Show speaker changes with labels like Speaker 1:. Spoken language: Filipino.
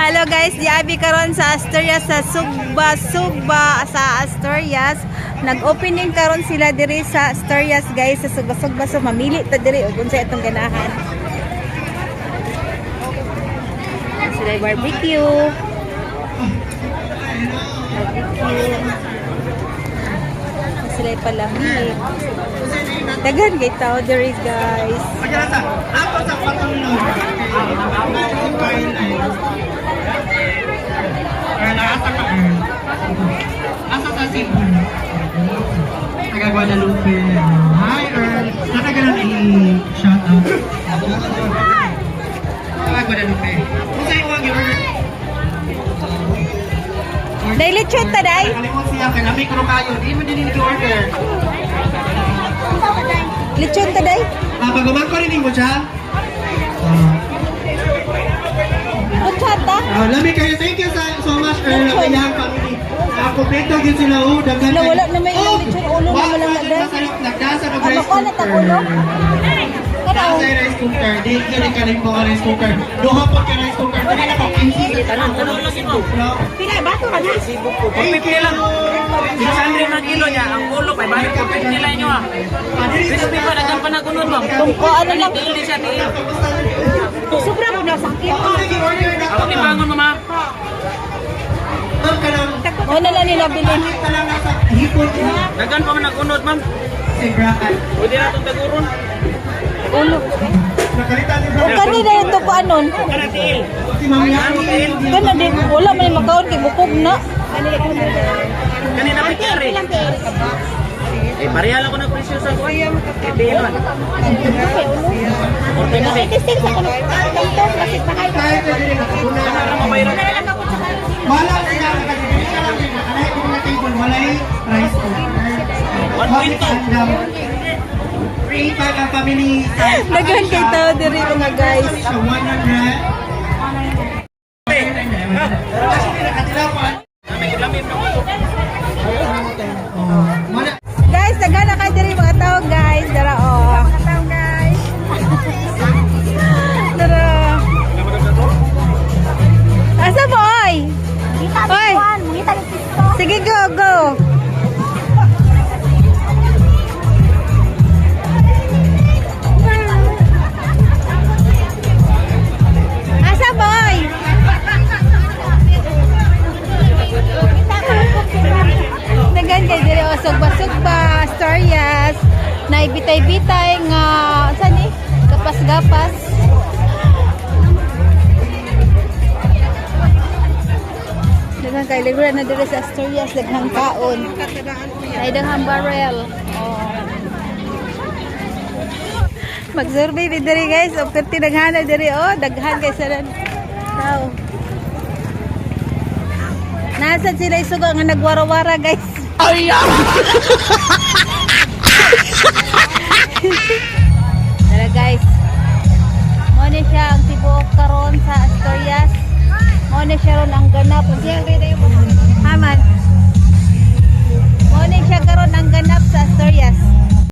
Speaker 1: Hello guys, diabi karon sa Asturias sa Sugba sa Asturias. Nag-opening karon sila diri sa Asturias guys sa Sugba. So mamili ta diri og unsa itong ganahan. Sila barbecue. Sila palamig. Dagan kay tao diri guys.
Speaker 2: Asa sa Cebu? Taga Guadalupe. Hi, Earl. Natagalan i-shout out. Taga Guadalupe. Kung sa'yo ang i-order?
Speaker 1: Dahil lechon ta day?
Speaker 2: Nakalimot siya. Kaya mikro kayo. Di mo din i-order.
Speaker 1: Lechon ta day?
Speaker 2: Pag-uman ko rin mo siya?
Speaker 1: Kutsata?
Speaker 2: Lami kayo. Thank you so much, Earl. Kayang family. Kompleto din sila. Dagan
Speaker 1: Wala, wala na may lechon ulo na walang lagay.
Speaker 2: Nagdasa ng
Speaker 1: Ano
Speaker 2: rice
Speaker 1: ko na
Speaker 2: cooker.
Speaker 1: tagulo?
Speaker 2: Nasa rice cooker. Di yun kaling po ka rice cooker. Duha po ka rice cooker. Dali na po. Tanong lang ito.
Speaker 1: Pila, bato ka na?
Speaker 3: Sibuk po. Pagpipili lang. 600 na kilo niya. Ang ulo pa. Bakit po pipili nyo ah? Crispy pa. Nagkan pa na kunod ma'am.
Speaker 1: Tungko, ano lang?
Speaker 3: Tiil siya. Tiil.
Speaker 1: Sobra mo na sakit.
Speaker 3: Ako ni bangon mama.
Speaker 1: O na lang nila bilhin.
Speaker 3: Nagkan pa man nagunod ma'am.
Speaker 2: Sibrakan.
Speaker 3: Pwede na itong taguron.
Speaker 1: Ulo. O kanina yung to anon.
Speaker 3: Kana tiil.
Speaker 2: Si Mamaya.
Speaker 1: Kana din, wala man yung makaon kay bukog na.
Speaker 3: Kanina pikari. Eh, pareha lang ko ng presyo sa kuya. Eh, tiil man.
Speaker 1: Testing sa kuno. Tanto, plastic pa kayo.
Speaker 3: Kana lang mabayro.
Speaker 2: Wala sila nakadibili ka lang din. Nakalahin ko mga table. Walay rice cooker.
Speaker 3: 1.2.
Speaker 2: Free pag ang family size.
Speaker 1: Daghan kay tao diri mga guys.
Speaker 2: Siya 100.
Speaker 1: Guys, daghan na kay diri mga tao guys. Dara oh. Mga tao guys. Dara. Asa boy? Oy. Sige go go. Asa boy? Dagan kay diri o sugba-sugba, Asturias, na ibitay-bitay nga saan ni? Gapas-gapas. Dagan kay ligura na diri sa Asturias daghang kaon. Ay daghang barrel. Oh. Mag-survey din diri guys, o perti daghan na diri oh, daghan kay sa tao. Nasa sila isuga nga nagwara-wara guys. Tara guys. Mo ni siya ang tibuok karon sa Asturias. Mo ni siya ron ang ganap. Siya rin yung